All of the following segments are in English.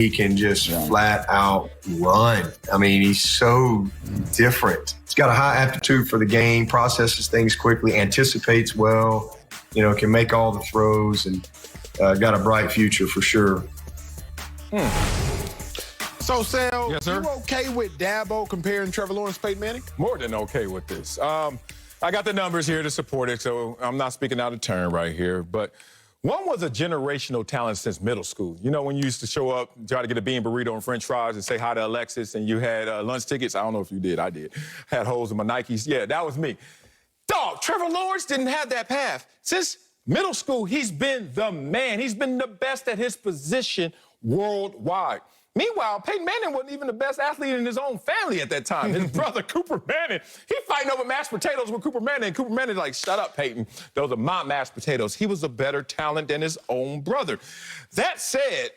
He can just flat out run. I mean, he's so different. He's got a high aptitude for the game, processes things quickly, anticipates well, can make all the throws, and got a bright future for sure. So, Sal, yes, sir? You okay with Dabo comparing Trevor Lawrence to Peyton Manning? More than okay with this. I got the numbers here to support it, so I'm not speaking out of turn right here. But one was a generational talent since middle school. You know, when you used to show up, try to get a bean burrito and french fries and say hi to Alexis, and you had lunch tickets. I don't know if you did. I did. Had holes in my Nikes. Yeah, that was me. Dog, Trevor Lawrence didn't have that path. Since middle school, he's been the man. He's been the best at his position worldwide. Meanwhile, Peyton Manning wasn't even the best athlete in his own family at that time. His brother, Cooper Manning, he fighting over mashed potatoes with Cooper Manning. And Cooper Manning like, shut up, Peyton. Those are my mashed potatoes. He was a better talent than his own brother. That said,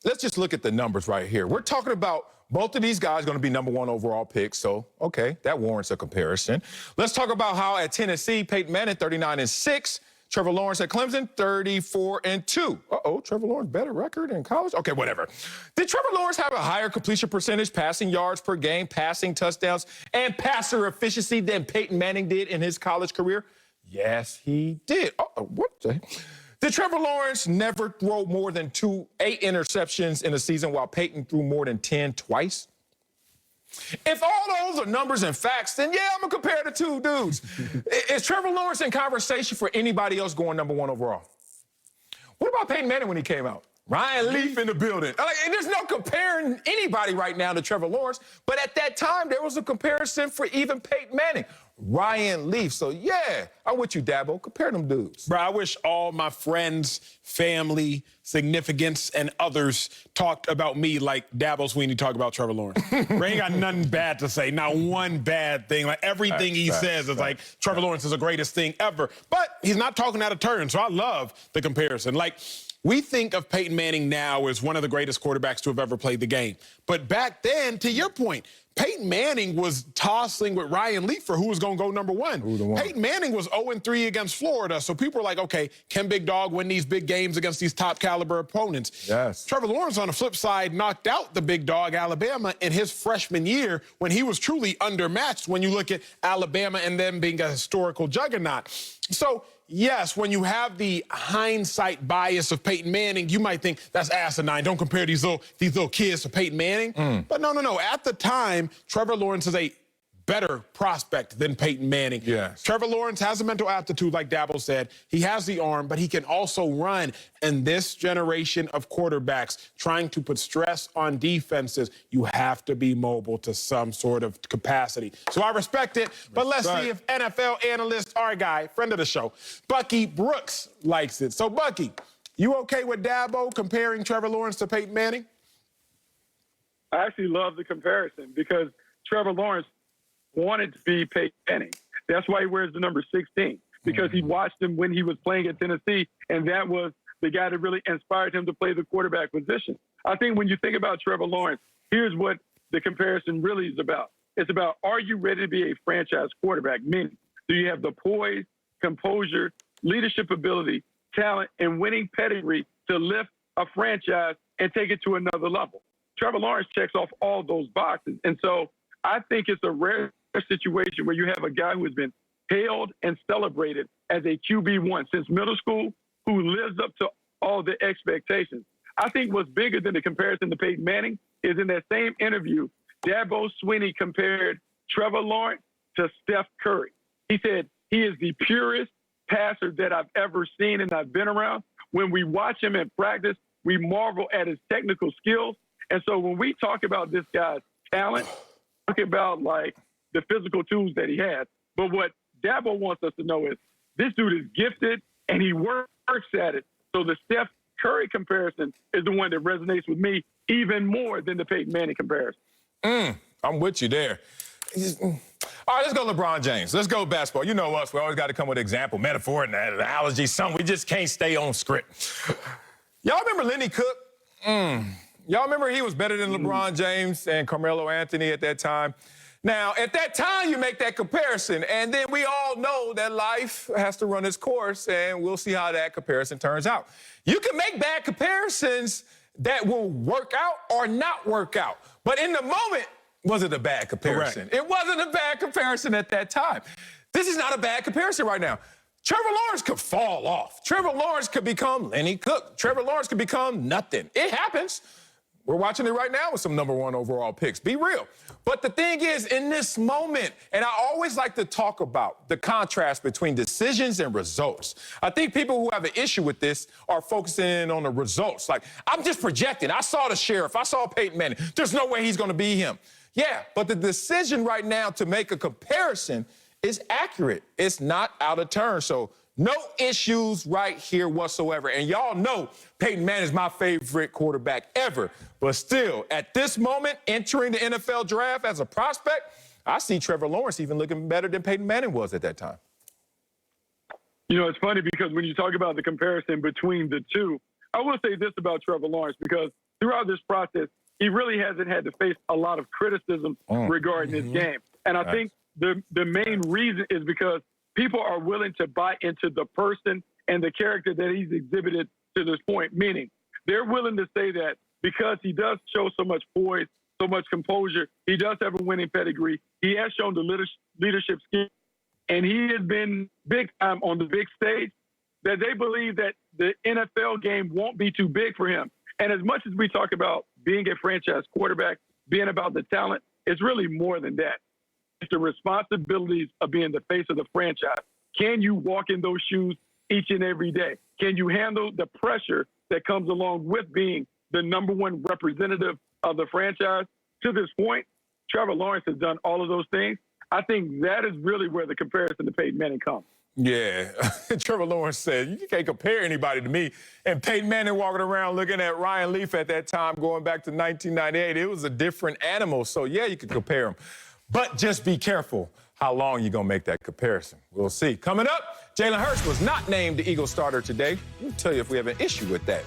let's just look at the numbers right here. We're talking about both of these guys going to be ¡1 overall picks. So, okay, that warrants a comparison. Let's talk about how at Tennessee, Peyton Manning, 39-6. Trevor Lawrence at Clemson, 34-2. Uh-oh, Trevor Lawrence better record in college? Okay, whatever. Did Trevor Lawrence have a higher completion percentage, passing yards per game, passing touchdowns, and passer efficiency than Peyton Manning did in his college career? Yes, he did. What the? Did Trevor Lawrence never throw more than 8 interceptions in a season while Peyton threw more than 10 twice? If all those are numbers and facts, then yeah, I'm going to compare the two dudes. Is Trevor Lawrence in conversation for anybody else going #1 overall? What about Peyton Manning when he came out? Ryan Leaf in the building. There's no comparing anybody right now to Trevor Lawrence, but at that time, there was a comparison for even Peyton Manning. Ryan Leaf. So, yeah, I'm with you, Dabo. Compare them dudes. Bro, I wish all my friends, family, significants, and others talked about me like Dabo Sweeney talked about Trevor Lawrence. Ray ain't got nothing bad to say, not one bad thing. Like, everything he says is like, Trevor Lawrence is the greatest thing ever. But he's not talking out of turn, so I love the comparison. Like, we think of Peyton Manning now as one of the greatest quarterbacks to have ever played the game. But back then, to your point, Peyton Manning was tossing with Ryan Leaf for who was going to go #1. Peyton Manning was 0-3 against Florida, so people were like, okay, can Big Dog win these big games against these top-caliber opponents? Yes. Trevor Lawrence, on the flip side, knocked out the Big Dog, Alabama, in his freshman year when he was truly undermatched when you look at Alabama and them being a historical juggernaut. So, yes, when you have the hindsight bias of Peyton Manning, you might think that's asinine. Don't compare these little kids to Peyton Manning. But no. At the time, Trevor Lawrence is a better prospect than Peyton Manning. Yes. Trevor Lawrence has a mental aptitude, like Dabo said. He has the arm, but he can also run. And this generation of quarterbacks trying to put stress on defenses, you have to be mobile to some sort of capacity. So I respect it, but let's see if NFL analyst, our guy, friend of the show, Bucky Brooks, likes it. So, Bucky, you okay with Dabo comparing Trevor Lawrence to Peyton Manning? I actually love the comparison because Trevor Lawrence wanted to be Peyton Manning. That's why he wears the number 16, because he watched him when he was playing at Tennessee, and that was the guy that really inspired him to play the quarterback position. I think when you think about Trevor Lawrence, here's what the comparison really is about. It's about, are you ready to be a franchise quarterback? Meaning, do you have the poise, composure, leadership ability, talent, and winning pedigree to lift a franchise and take it to another level? Trevor Lawrence checks off all those boxes. And so I think it's a rare situation where you have a guy who has been hailed and celebrated as a QB1 since middle school, who lives up to all the expectations. I think what's bigger than the comparison to Peyton Manning is in that same interview, Dabo Sweeney compared Trevor Lawrence to Steph Curry. He said he is the purest passer that I've ever seen and I've been around. When we watch him in practice, we marvel at his technical skills. And so when we talk about this guy's talent, talk about like the physical tools that he has. But what Dabo wants us to know is this dude is gifted and he works at it. So the Steph Curry comparison is the one that resonates with me even more than the Peyton Manning comparison. I'm with you there. All right, let's go LeBron James. Let's go basketball. You know us. We always got to come with an example, metaphor, and an analogy, something. We just can't stay on script. Y'all remember Lenny Cook? Y'all remember he was better than LeBron James and Carmelo Anthony at that time? Now, at that time, you make that comparison, and then we all know that life has to run its course, and we'll see how that comparison turns out. You can make bad comparisons that will work out or not work out. But in the moment, was it a bad comparison? Correct. It wasn't a bad comparison at that time. This is not a bad comparison right now. Trevor Lawrence could fall off. Trevor Lawrence could become Lenny Cook. Trevor Lawrence could become nothing. It happens. We're watching it right now with some #1 overall picks. Be real. But the thing is, in this moment, and I always like to talk about the contrast between decisions and results. I think people who have an issue with this are focusing in on the results. Like, I'm just projecting. I saw the sheriff. I saw Peyton Manning. There's no way he's going to be him. Yeah, but the decision right now to make a comparison is accurate. It's not out of turn. So no issues right here whatsoever. And y'all know Peyton Manning is my favorite quarterback ever. But still, at this moment, entering the NFL draft as a prospect, I see Trevor Lawrence even looking better than Peyton Manning was at that time. You know, it's funny because when you talk about the comparison between the two, I will say this about Trevor Lawrence, because throughout this process, he really hasn't had to face a lot of criticism regarding his game. And I think the main reason is because people are willing to buy into the person and the character that he's exhibited to this point, meaning they're willing to say that because he does show so much poise, so much composure, he does have a winning pedigree, he has shown the leadership skill, and he has been big time on the big stage, that they believe that the NFL game won't be too big for him. And as much as we talk about being a franchise quarterback, being about the talent, it's really more than that. It's the responsibilities of being the face of the franchise. Can you walk in those shoes each and every day? Can you handle the pressure that comes along with being the #1 representative of the franchise? To this point, Trevor Lawrence has done all of those things. I think that is really where the comparison to Peyton Manning comes. Yeah, Trevor Lawrence said, you can't compare anybody to me. And Peyton Manning walking around looking at Ryan Leaf at that time, going back to 1998, it was a different animal. So, yeah, you could compare them. But just be careful how long you're going to make that comparison. We'll see. Coming up, Jalen Hurts was not named the Eagles starter today. We'll tell you if we have an issue with that.